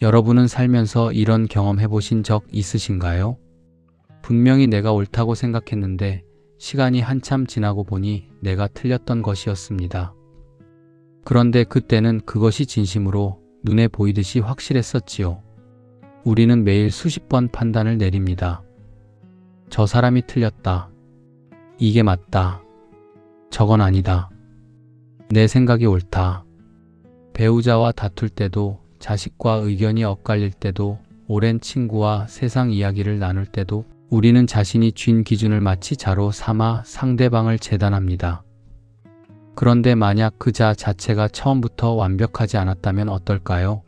여러분은 살면서 이런 경험 해보신 적 있으신가요? 분명히 내가 옳다고 생각했는데 시간이 한참 지나고 보니 내가 틀렸던 것이었습니다. 그런데 그때는 그것이 진심으로 눈에 보이듯이 확실했었지요. 우리는 매일 수십 번 판단을 내립니다. 저 사람이 틀렸다. 이게 맞다. 저건 아니다. 내 생각이 옳다. 배우자와 다툴 때도, 자식과 의견이 엇갈릴 때도, 오랜 친구와 세상 이야기를 나눌 때도 우리는 자신이 쥔 기준을 마치 자로 삼아 상대방을 재단합니다. 그런데 만약 그 자 자체가 처음부터 완벽하지 않았다면 어떨까요?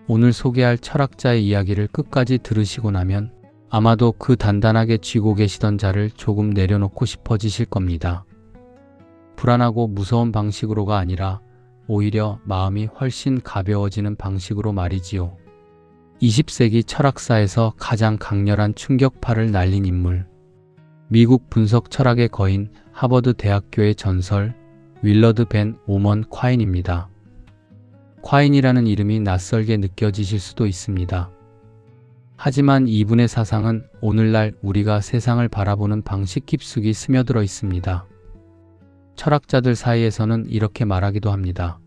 오늘 소개할 철학자의 이야기를 끝까지 들으시고 나면 아마도 그 단단하게 쥐고 계시던 자를 조금 내려놓고 싶어지실 겁니다. 불안하고 무서운 방식으로가 아니라 오히려 마음이 훨씬 가벼워지는 방식으로 말이지요. 20세기 철학사에서 가장 강렬한 충격파를 날린 인물, 미국 분석 철학의 거인 하버드 대학교의 전설 윌러드 벤 오먼 콰인입니다. 콰인이라는 이름이 낯설게 느껴지실 수도 있습니다. 하지만 이분의 사상은 오늘날 우리가 세상을 바라보는 방식 깊숙이 스며들어 있습니다. 철학자들 사이에서는 이렇게 말하기도 합니다.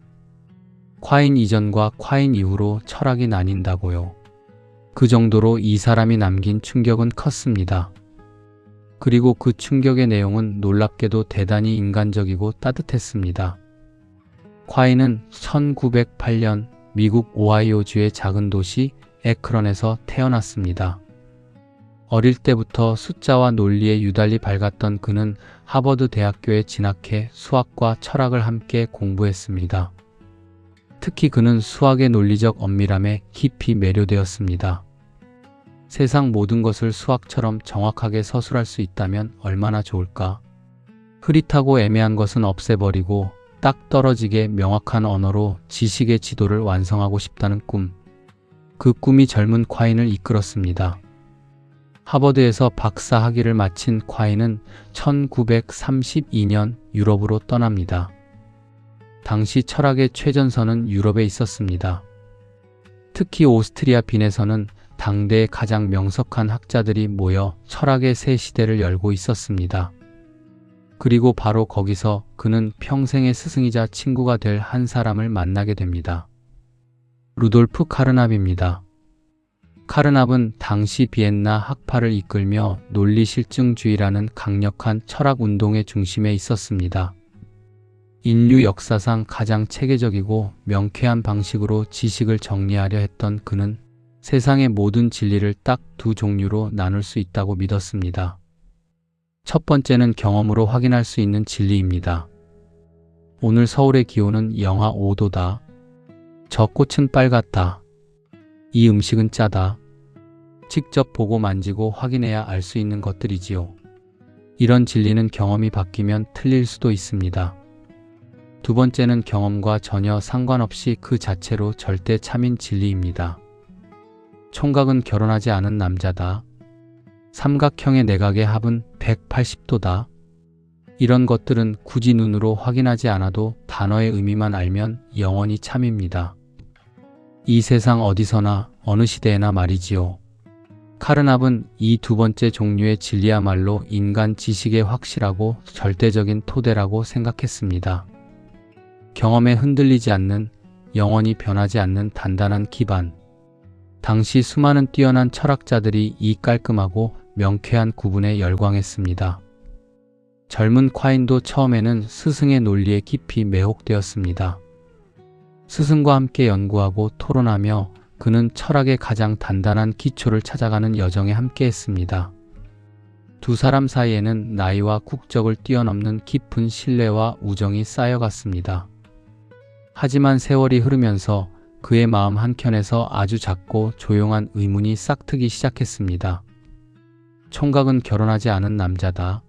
콰인 이전과 콰인 이후로 철학이 나뉜다고요. 그 정도로 이 사람이 남긴 충격은 컸습니다. 그리고 그 충격의 내용은 놀랍게도 대단히 인간적이고 따뜻했습니다. 콰인은 1908년 미국 오하이오주의 작은 도시 에크런에서 태어났습니다. 어릴 때부터 숫자와 논리에 유달리 밝았던 그는 하버드 대학교에 진학해 수학과 철학을 함께 공부했습니다. 특히 그는 수학의 논리적 엄밀함에 깊이 매료되었습니다. 세상 모든 것을 수학처럼 정확하게 서술할 수 있다면 얼마나 좋을까? 흐릿하고 애매한 것은 없애버리고 딱 떨어지게 명확한 언어로 지식의 지도를 완성하고 싶다는 꿈. 그 꿈이 젊은 콰인을 이끌었습니다. 하버드에서 박사 학위를 마친 콰인은 1932년 유럽으로 떠납니다. 당시 철학의 최전선은 유럽에 있었습니다. 특히 오스트리아 빈에서는 당대의 가장 명석한 학자들이 모여 철학의 새 시대를 열고 있었습니다. 그리고 바로 거기서 그는 평생의 스승이자 친구가 될 한 사람을 만나게 됩니다. 루돌프 카르납입니다. 카르납은 당시 비엔나 학파를 이끌며 논리실증주의라는 강력한 철학 운동의 중심에 있었습니다. 인류 역사상 가장 체계적이고 명쾌한 방식으로 지식을 정리하려 했던 그는 세상의 모든 진리를 딱 두 종류로 나눌 수 있다고 믿었습니다. 첫 번째는 경험으로 확인할 수 있는 진리입니다. 오늘 서울의 기온은 영하 5도다. 저 꽃은 빨갛다. 이 음식은 짜다. 직접 보고 만지고 확인해야 알 수 있는 것들이지요. 이런 진리는 경험이 바뀌면 틀릴 수도 있습니다. 두 번째는 경험과 전혀 상관없이 그 자체로 절대 참인 진리입니다. 총각은 결혼하지 않은 남자다. 삼각형의 내각의 합은 180도다. 이런 것들은 굳이 눈으로 확인하지 않아도 단어의 의미만 알면 영원히 참입니다. 이 세상 어디서나 어느 시대에나 말이지요. 카르납은 이 두 번째 종류의 진리야말로 인간 지식의 확실하고 절대적인 토대라고 생각했습니다. 경험에 흔들리지 않는, 영원히 변하지 않는 단단한 기반. 당시 수많은 뛰어난 철학자들이 이 깔끔하고 명쾌한 구분에 열광했습니다. 젊은 콰인도 처음에는 스승의 논리에 깊이 매혹되었습니다. 스승과 함께 연구하고 토론하며 그는 철학의 가장 단단한 기초를 찾아가는 여정에 함께했습니다. 두 사람 사이에는 나이와 국적을 뛰어넘는 깊은 신뢰와 우정이 쌓여갔습니다. 하지만 세월이 흐르면서 그의 마음 한켠에서 아주 작고 조용한 의문이 싹트기 시작했습니다. 총각은 결혼하지 않은 남자다.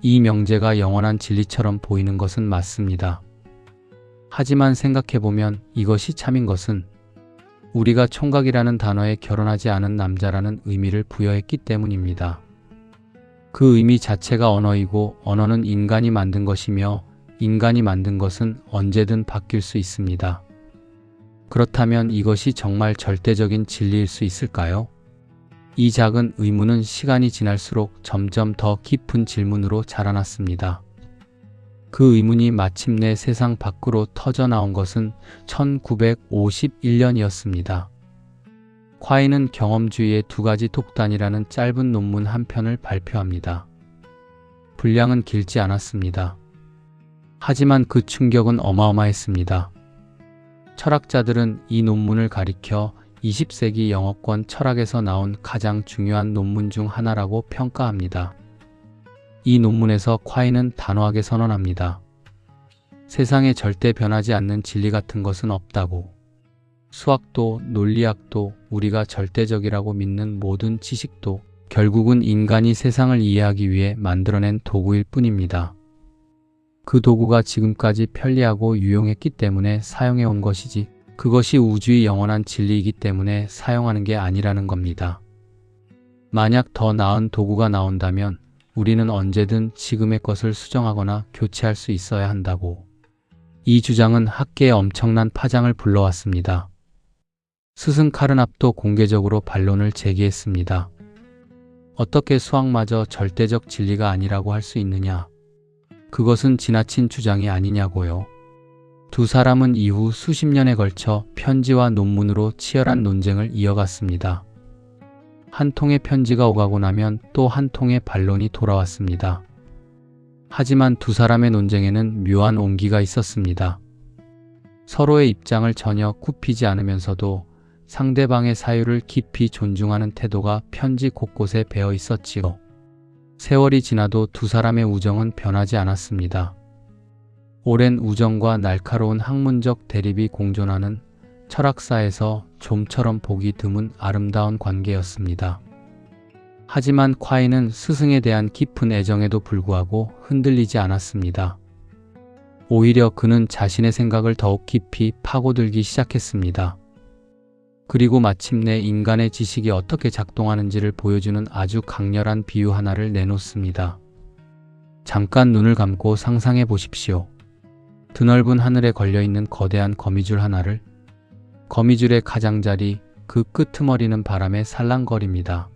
이 명제가 영원한 진리처럼 보이는 것은 맞습니다. 하지만 생각해보면 이것이 참인 것은 우리가 총각이라는 단어에 결혼하지 않은 남자라는 의미를 부여했기 때문입니다. 그 의미 자체가 언어이고 언어는 인간이 만든 것이며 인간이 만든 것은 언제든 바뀔 수 있습니다. 그렇다면 이것이 정말 절대적인 진리일 수 있을까요? 이 작은 의문은 시간이 지날수록 점점 더 깊은 질문으로 자라났습니다. 그 의문이 마침내 세상 밖으로 터져나온 것은 1951년이었습니다. 콰이는 경험주의의 두 가지 독단이라는 짧은 논문 한 편을 발표합니다. 분량은 길지 않았습니다. 하지만 그 충격은 어마어마했습니다. 철학자들은 이 논문을 가리켜 20세기 영어권 철학에서 나온 가장 중요한 논문 중 하나라고 평가합니다. 이 논문에서 콰이는 단호하게 선언합니다. 세상에 절대 변하지 않는 진리 같은 것은 없다고. 수학도 논리학도 우리가 절대적이라고 믿는 모든 지식도 결국은 인간이 세상을 이해하기 위해 만들어낸 도구일 뿐입니다. 그 도구가 지금까지 편리하고 유용했기 때문에 사용해온 것이지 그것이 우주의 영원한 진리이기 때문에 사용하는 게 아니라는 겁니다. 만약 더 나은 도구가 나온다면 우리는 언제든 지금의 것을 수정하거나 교체할 수 있어야 한다고. 이 주장은 학계에 엄청난 파장을 불러왔습니다. 스승 카르납도 공개적으로 반론을 제기했습니다. 어떻게 수학마저 절대적 진리가 아니라고 할 수 있느냐? 그것은 지나친 주장이 아니냐고요. 두 사람은 이후 수십 년에 걸쳐 편지와 논문으로 치열한 논쟁을 이어갔습니다. 한 통의 편지가 오가고 나면 또 한 통의 반론이 돌아왔습니다. 하지만 두 사람의 논쟁에는 묘한 온기가 있었습니다. 서로의 입장을 전혀 굽히지 않으면서도 상대방의 사유를 깊이 존중하는 태도가 편지 곳곳에 배어 있었지요. 세월이 지나도 두 사람의 우정은 변하지 않았습니다. 오랜 우정과 날카로운 학문적 대립이 공존하는 철학사에서 좀처럼 보기 드문 아름다운 관계였습니다. 하지만 콰이는 스승에 대한 깊은 애정에도 불구하고 흔들리지 않았습니다. 오히려 그는 자신의 생각을 더욱 깊이 파고들기 시작했습니다. 그리고 마침내 인간의 지식이 어떻게 작동하는지를 보여주는 아주 강렬한 비유 하나를 내놓습니다. 잠깐 눈을 감고 상상해 보십시오. 드넓은 하늘에 걸려있는 거대한 거미줄 하나를. 거미줄의 가장자리, 그 끄트머리는 바람에 살랑거립니다.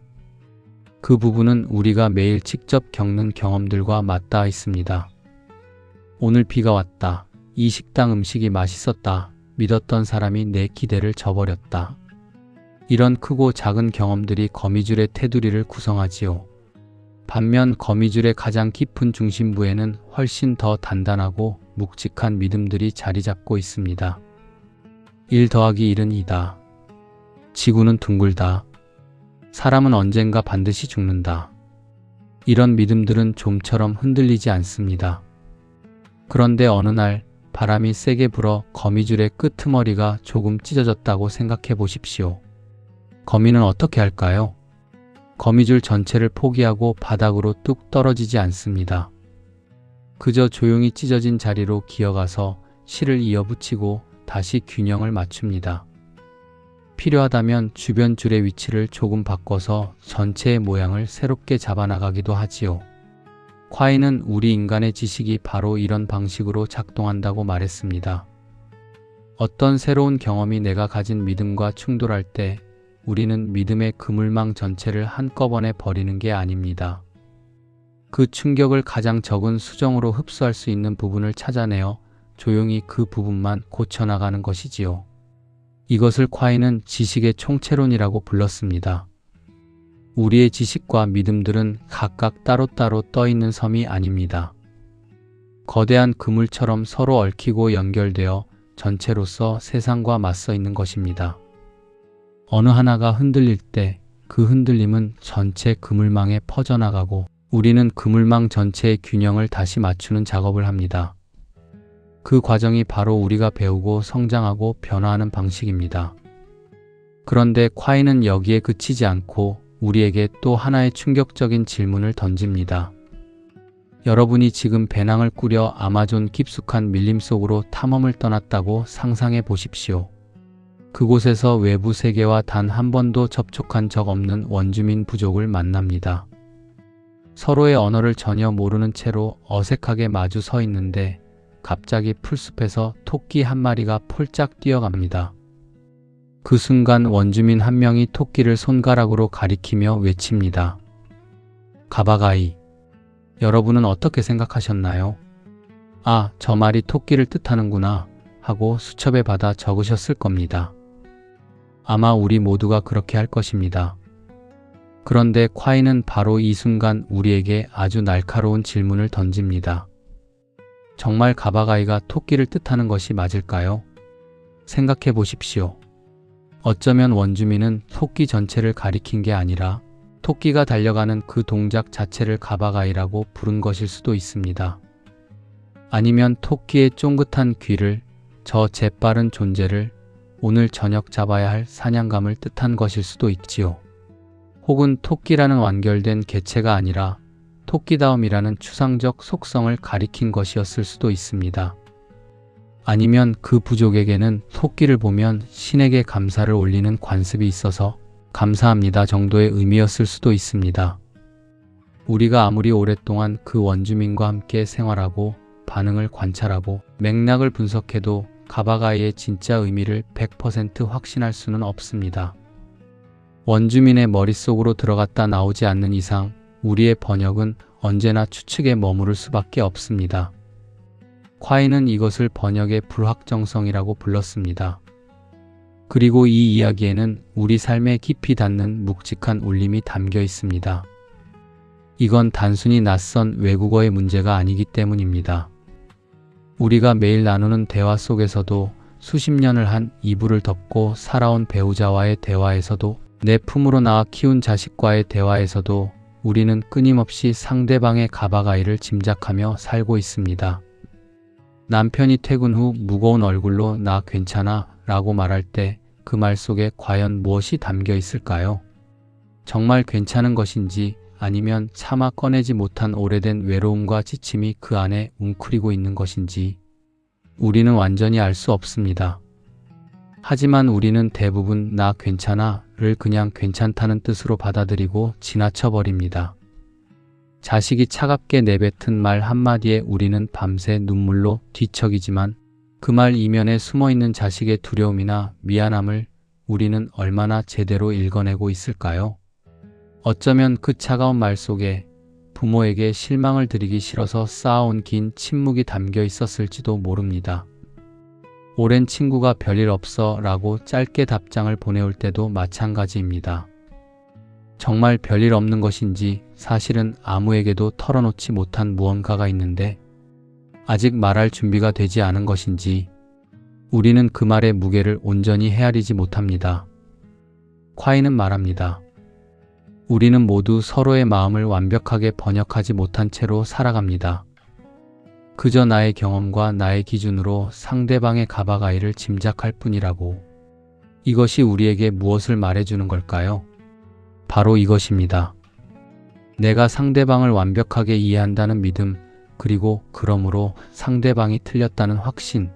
그 부분은 우리가 매일 직접 겪는 경험들과 맞닿아 있습니다. 오늘 비가 왔다. 이 식당 음식이 맛있었다. 믿었던 사람이 내 기대를 저버렸다. 이런 크고 작은 경험들이 거미줄의 테두리를 구성하지요. 반면 거미줄의 가장 깊은 중심부에는 훨씬 더 단단하고 묵직한 믿음들이 자리 잡고 있습니다. 1 더하기 1은 2다. 지구는 둥글다. 사람은 언젠가 반드시 죽는다. 이런 믿음들은 좀처럼 흔들리지 않습니다. 그런데 어느 날 바람이 세게 불어 거미줄의 끄트머리가 조금 찢어졌다고 생각해 보십시오. 거미는 어떻게 할까요? 거미줄 전체를 포기하고 바닥으로 뚝 떨어지지 않습니다. 그저 조용히 찢어진 자리로 기어가서 실을 이어붙이고 다시 균형을 맞춥니다. 필요하다면 주변 줄의 위치를 조금 바꿔서 전체의 모양을 새롭게 잡아나가기도 하지요. 콰이는 우리 인간의 지식이 바로 이런 방식으로 작동한다고 말했습니다. 어떤 새로운 경험이 내가 가진 믿음과 충돌할 때 우리는 믿음의 그물망 전체를 한꺼번에 버리는 게 아닙니다. 그 충격을 가장 적은 수정으로 흡수할 수 있는 부분을 찾아내어 조용히 그 부분만 고쳐나가는 것이지요. 이것을 콰이는 지식의 총체론이라고 불렀습니다. 우리의 지식과 믿음들은 각각 따로따로 떠있는 섬이 아닙니다. 거대한 그물처럼 서로 얽히고 연결되어 전체로서 세상과 맞서 있는 것입니다. 어느 하나가 흔들릴 때 그 흔들림은 전체 그물망에 퍼져나가고 우리는 그물망 전체의 균형을 다시 맞추는 작업을 합니다. 그 과정이 바로 우리가 배우고 성장하고 변화하는 방식입니다. 그런데 콰이는 여기에 그치지 않고 우리에게 또 하나의 충격적인 질문을 던집니다. 여러분이 지금 배낭을 꾸려 아마존 깊숙한 밀림 속으로 탐험을 떠났다고 상상해 보십시오. 그곳에서 외부 세계와 단 한 번도 접촉한 적 없는 원주민 부족을 만납니다. 서로의 언어를 전혀 모르는 채로 어색하게 마주 서 있는데 갑자기 풀숲에서 토끼 한 마리가 폴짝 뛰어갑니다. 그 순간 원주민 한 명이 토끼를 손가락으로 가리키며 외칩니다. 가바가이. 여러분은 어떻게 생각하셨나요? 아, 저 말이 토끼를 뜻하는구나 하고 수첩에 받아 적으셨을 겁니다. 아마 우리 모두가 그렇게 할 것입니다. 그런데 콰이는 바로 이 순간 우리에게 아주 날카로운 질문을 던집니다. 정말 가바가이가 토끼를 뜻하는 것이 맞을까요? 생각해 보십시오. 어쩌면 원주민은 토끼 전체를 가리킨 게 아니라 토끼가 달려가는 그 동작 자체를 가바가이라고 부른 것일 수도 있습니다. 아니면 토끼의 쫑긋한 귀를, 저 재빠른 존재를, 오늘 저녁 잡아야 할 사냥감을 뜻한 것일 수도 있지요. 혹은 토끼라는 완결된 개체가 아니라 토끼다움이라는 추상적 속성을 가리킨 것이었을 수도 있습니다. 아니면 그 부족에게는 토끼를 보면 신에게 감사를 올리는 관습이 있어서 감사합니다 정도의 의미였을 수도 있습니다. 우리가 아무리 오랫동안 그 원주민과 함께 생활하고 반응을 관찰하고 맥락을 분석해도 가바가이의 진짜 의미를 100% 확신할 수는 없습니다. 원주민의 머릿속으로 들어갔다 나오지 않는 이상 우리의 번역은 언제나 추측에 머무를 수밖에 없습니다. 콰이는 이것을 번역의 불확정성이라고 불렀습니다. 그리고 이 이야기에는 우리 삶에 깊이 닿는 묵직한 울림이 담겨 있습니다. 이건 단순히 낯선 외국어의 문제가 아니기 때문입니다. 우리가 매일 나누는 대화 속에서도 수십 년을 한 이불을 덮고 살아온 배우자와의 대화에서도 내 품으로 낳아 키운 자식과의 대화에서도 우리는 끊임없이 상대방의 가바가이를 짐작하며 살고 있습니다. 남편이 퇴근 후 무거운 얼굴로 나 괜찮아 라고 말할 때 그 말 속에 과연 무엇이 담겨 있을까요? 정말 괜찮은 것인지 아니면 차마 꺼내지 못한 오래된 외로움과 지침이 그 안에 웅크리고 있는 것인지 우리는 완전히 알 수 없습니다. 하지만 우리는 대부분 나 괜찮아를 그냥 괜찮다는 뜻으로 받아들이고 지나쳐버립니다. 자식이 차갑게 내뱉은 말 한마디에 우리는 밤새 눈물로 뒤척이지만 그 말 이면에 숨어있는 자식의 두려움이나 미안함을 우리는 얼마나 제대로 읽어내고 있을까요? 어쩌면 그 차가운 말 속에 부모에게 실망을 드리기 싫어서 쌓아온 긴 침묵이 담겨 있었을지도 모릅니다. 오랜 친구가 별일 없어 라고 짧게 답장을 보내올 때도 마찬가지입니다. 정말 별일 없는 것인지 사실은 아무에게도 털어놓지 못한 무언가가 있는데 아직 말할 준비가 되지 않은 것인지 우리는 그 말의 무게를 온전히 헤아리지 못합니다. 콰이는 말합니다. 우리는 모두 서로의 마음을 완벽하게 번역하지 못한 채로 살아갑니다. 그저 나의 경험과 나의 기준으로 상대방의 가바가이를 짐작할 뿐이라고. 이것이 우리에게 무엇을 말해주는 걸까요? 바로 이것입니다. 내가 상대방을 완벽하게 이해한다는 믿음, 그리고 그러므로 상대방이 틀렸다는 확신.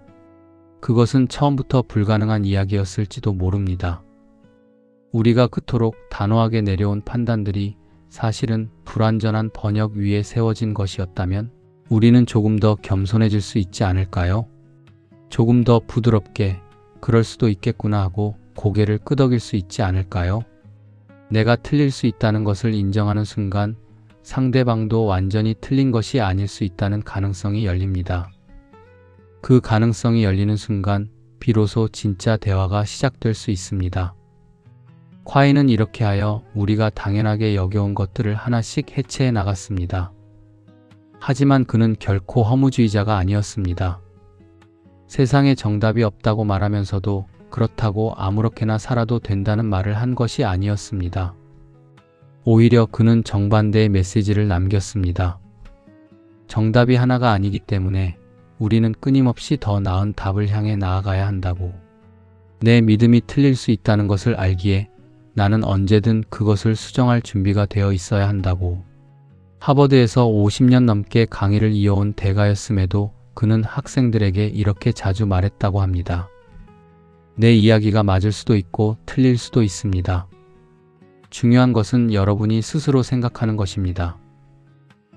그것은 처음부터 불가능한 이야기였을지도 모릅니다. 우리가 그토록 단호하게 내려온 판단들이 사실은 불완전한 번역 위에 세워진 것이었다면 우리는 조금 더 겸손해질 수 있지 않을까요? 조금 더 부드럽게 그럴 수도 있겠구나 하고 고개를 끄덕일 수 있지 않을까요? 내가 틀릴 수 있다는 것을 인정하는 순간 상대방도 완전히 틀린 것이 아닐 수 있다는 가능성이 열립니다. 그 가능성이 열리는 순간 비로소 진짜 대화가 시작될 수 있습니다. 콰이는 이렇게 하여 우리가 당연하게 여겨온 것들을 하나씩 해체해 나갔습니다. 하지만 그는 결코 허무주의자가 아니었습니다. 세상에 정답이 없다고 말하면서도 그렇다고 아무렇게나 살아도 된다는 말을 한 것이 아니었습니다. 오히려 그는 정반대의 메시지를 남겼습니다. 정답이 하나가 아니기 때문에 우리는 끊임없이 더 나은 답을 향해 나아가야 한다고. 내 믿음이 틀릴 수 있다는 것을 알기에 나는 언제든 그것을 수정할 준비가 되어 있어야 한다고. 하버드에서 50년 넘게 강의를 이어온 대가였음에도 그는 학생들에게 이렇게 자주 말했다고 합니다. 내 이야기가 맞을 수도 있고 틀릴 수도 있습니다. 중요한 것은 여러분이 스스로 생각하는 것입니다.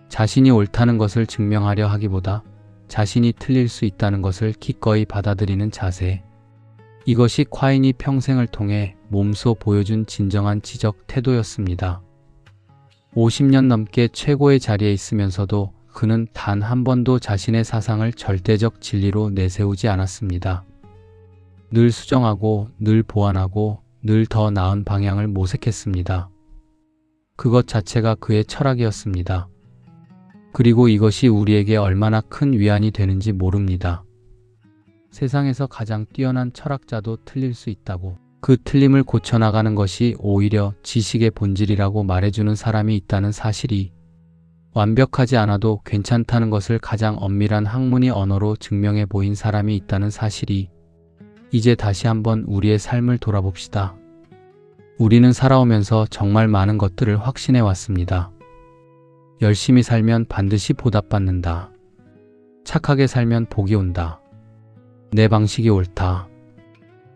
자신이 옳다는 것을 증명하려 하기보다 자신이 틀릴 수 있다는 것을 기꺼이 받아들이는 자세. 이것이 콰인이 평생을 통해 몸소 보여준 진정한 지적 태도였습니다. 50년 넘게 최고의 자리에 있으면서도 그는 단 한 번도 자신의 사상을 절대적 진리로 내세우지 않았습니다. 늘 수정하고, 늘 보완하고, 늘 더 나은 방향을 모색했습니다. 그것 자체가 그의 철학이었습니다. 그리고 이것이 우리에게 얼마나 큰 위안이 되는지 모릅니다. 세상에서 가장 뛰어난 철학자도 틀릴 수 있다고, 그 틀림을 고쳐나가는 것이 오히려 지식의 본질이라고 말해주는 사람이 있다는 사실이, 완벽하지 않아도 괜찮다는 것을 가장 엄밀한 학문의 언어로 증명해 보인 사람이 있다는 사실이, 이제 다시 한번 우리의 삶을 돌아봅시다. 우리는 살아오면서 정말 많은 것들을 확신해 왔습니다. 열심히 살면 반드시 보답받는다. 착하게 살면 복이 온다. 내 방식이 옳다.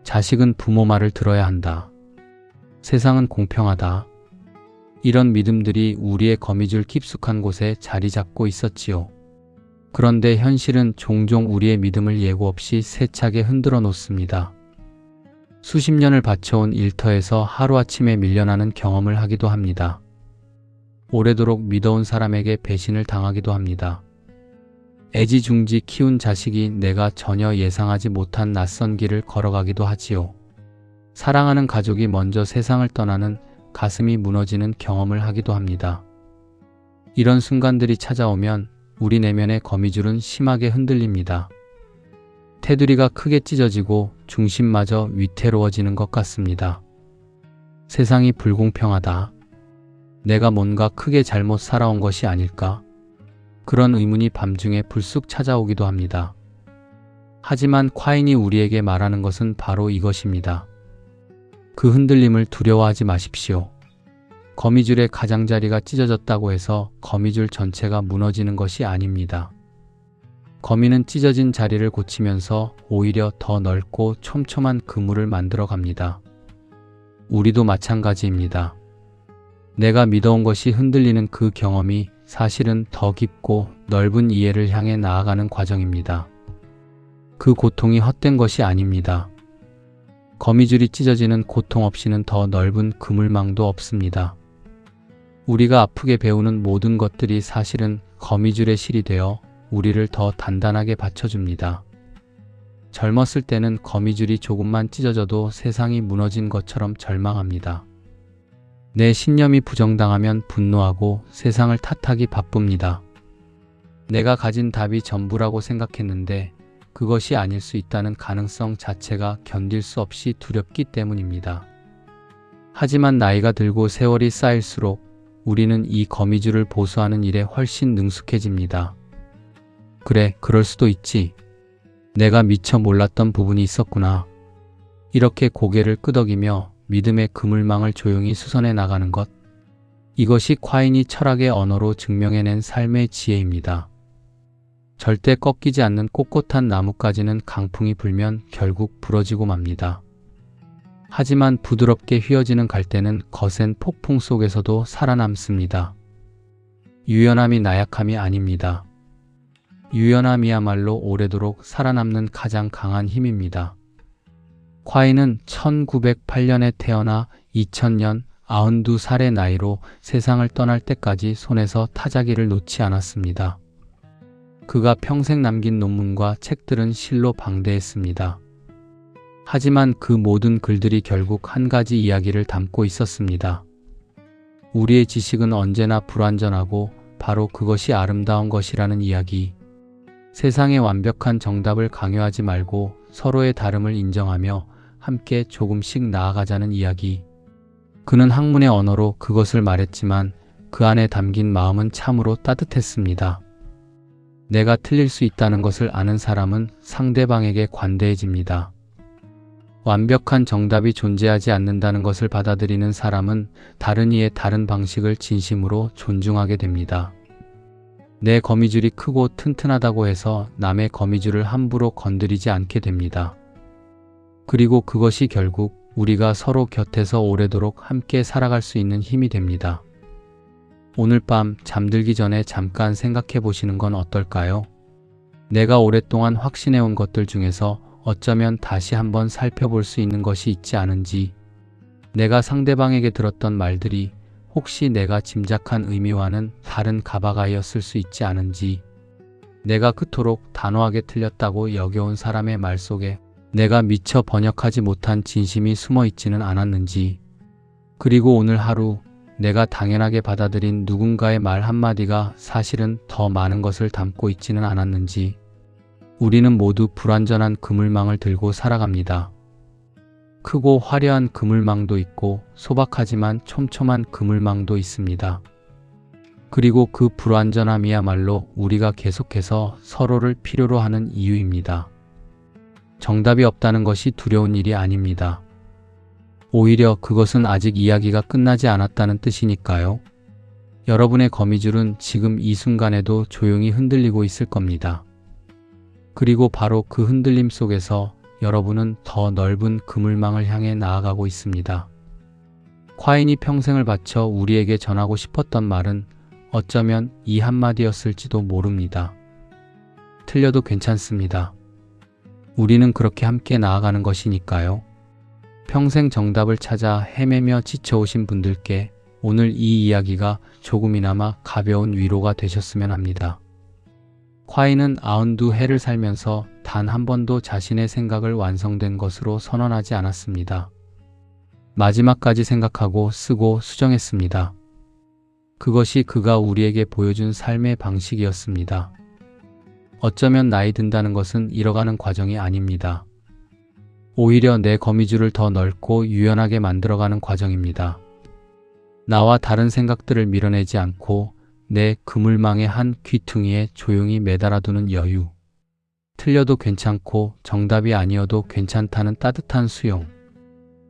자식은 부모 말을 들어야 한다. 세상은 공평하다. 이런 믿음들이 우리의 거미줄 깊숙한 곳에 자리 잡고 있었지요. 그런데 현실은 종종 우리의 믿음을 예고 없이 세차게 흔들어 놓습니다. 수십 년을 바쳐온 일터에서 하루아침에 밀려나는 경험을 하기도 합니다. 오래도록 믿어온 사람에게 배신을 당하기도 합니다. 애지중지 키운 자식이 내가 전혀 예상하지 못한 낯선 길을 걸어가기도 하지요. 사랑하는 가족이 먼저 세상을 떠나는 가슴이 무너지는 경험을 하기도 합니다. 이런 순간들이 찾아오면 우리 내면의 거미줄은 심하게 흔들립니다. 테두리가 크게 찢어지고 중심마저 위태로워지는 것 같습니다. 세상이 불공평하다. 내가 뭔가 크게 잘못 살아온 것이 아닐까? 그런 의문이 밤중에 불쑥 찾아오기도 합니다. 하지만 콰인이 우리에게 말하는 것은 바로 이것입니다. 그 흔들림을 두려워하지 마십시오. 거미줄의 가장자리가 찢어졌다고 해서 거미줄 전체가 무너지는 것이 아닙니다. 거미는 찢어진 자리를 고치면서 오히려 더 넓고 촘촘한 그물을 만들어 갑니다. 우리도 마찬가지입니다. 내가 믿어온 것이 흔들리는 그 경험이 사실은 더 깊고 넓은 이해를 향해 나아가는 과정입니다. 그 고통이 헛된 것이 아닙니다. 거미줄이 찢어지는 고통 없이는 더 넓은 그물망도 없습니다. 우리가 아프게 배우는 모든 것들이 사실은 거미줄의 실이 되어 우리를 더 단단하게 받쳐줍니다. 젊었을 때는 거미줄이 조금만 찢어져도 세상이 무너진 것처럼 절망합니다. 내 신념이 부정당하면 분노하고 세상을 탓하기 바쁩니다. 내가 가진 답이 전부라고 생각했는데 그것이 아닐 수 있다는 가능성 자체가 견딜 수 없이 두렵기 때문입니다. 하지만 나이가 들고 세월이 쌓일수록 우리는 이 거미줄을 보수하는 일에 훨씬 능숙해집니다. 그래, 그럴 수도 있지. 내가 미처 몰랐던 부분이 있었구나. 이렇게 고개를 끄덕이며 믿음의 그물망을 조용히 수선해 나가는 것. 이것이 콰인이 철학의 언어로 증명해낸 삶의 지혜입니다. 절대 꺾이지 않는 꼿꼿한 나뭇가지는 강풍이 불면 결국 부러지고 맙니다. 하지만 부드럽게 휘어지는 갈대는 거센 폭풍 속에서도 살아남습니다. 유연함이 나약함이 아닙니다. 유연함이야말로 오래도록 살아남는 가장 강한 힘입니다. 콰인은 1908년에 태어나 2000년 92살의 나이로 세상을 떠날 때까지 손에서 타자기를 놓지 않았습니다. 그가 평생 남긴 논문과 책들은 실로 방대했습니다. 하지만 그 모든 글들이 결국 한 가지 이야기를 담고 있었습니다. 우리의 지식은 언제나 불완전하고 바로 그것이 아름다운 것이라는 이야기. 세상의 완벽한 정답을 강요하지 말고 서로의 다름을 인정하며 함께 조금씩 나아가자는 이야기. 그는 학문의 언어로 그것을 말했지만 그 안에 담긴 마음은 참으로 따뜻했습니다. 내가 틀릴 수 있다는 것을 아는 사람은 상대방에게 관대해집니다. 완벽한 정답이 존재하지 않는다는 것을 받아들이는 사람은 다른 이의 다른 방식을 진심으로 존중하게 됩니다. 내 거미줄이 크고 튼튼하다고 해서 남의 거미줄을 함부로 건드리지 않게 됩니다. 그리고 그것이 결국 우리가 서로 곁에서 오래도록 함께 살아갈 수 있는 힘이 됩니다. 오늘 밤 잠들기 전에 잠깐 생각해 보시는 건 어떨까요? 내가 오랫동안 확신해온 것들 중에서 어쩌면 다시 한번 살펴볼 수 있는 것이 있지 않은지, 내가 상대방에게 들었던 말들이 혹시 내가 짐작한 의미와는 다른 가바가이였을 수 있지 않은지, 내가 그토록 단호하게 틀렸다고 여겨온 사람의 말 속에 내가 미처 번역하지 못한 진심이 숨어 있지는 않았는지, 그리고 오늘 하루 내가 당연하게 받아들인 누군가의 말 한마디가 사실은 더 많은 것을 담고 있지는 않았는지. 우리는 모두 불완전한 그물망을 들고 살아갑니다. 크고 화려한 그물망도 있고 소박하지만 촘촘한 그물망도 있습니다. 그리고 그 불완전함이야말로 우리가 계속해서 서로를 필요로 하는 이유입니다. 정답이 없다는 것이 두려운 일이 아닙니다. 오히려 그것은 아직 이야기가 끝나지 않았다는 뜻이니까요. 여러분의 거미줄은 지금 이 순간에도 조용히 흔들리고 있을 겁니다. 그리고 바로 그 흔들림 속에서 여러분은 더 넓은 그물망을 향해 나아가고 있습니다. 콰인이 평생을 바쳐 우리에게 전하고 싶었던 말은 어쩌면 이 한마디였을지도 모릅니다. 틀려도 괜찮습니다. 우리는 그렇게 함께 나아가는 것이니까요. 평생 정답을 찾아 헤매며 지쳐오신 분들께 오늘 이 이야기가 조금이나마 가벼운 위로가 되셨으면 합니다. 콰인은 92해를 살면서 단 한 번도 자신의 생각을 완성된 것으로 선언하지 않았습니다. 마지막까지 생각하고 쓰고 수정했습니다. 그것이 그가 우리에게 보여준 삶의 방식이었습니다. 어쩌면 나이 든다는 것은 잃어가는 과정이 아닙니다. 오히려 내 거미줄을 더 넓고 유연하게 만들어가는 과정입니다. 나와 다른 생각들을 밀어내지 않고 내 그물망의 한 귀퉁이에 조용히 매달아두는 여유. 틀려도 괜찮고 정답이 아니어도 괜찮다는 따뜻한 수용.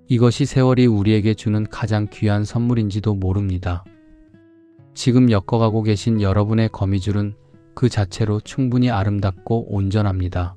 이것이 세월이 우리에게 주는 가장 귀한 선물인지도 모릅니다. 지금 엮어가고 계신 여러분의 거미줄은 그 자체로 충분히 아름답고 온전합니다.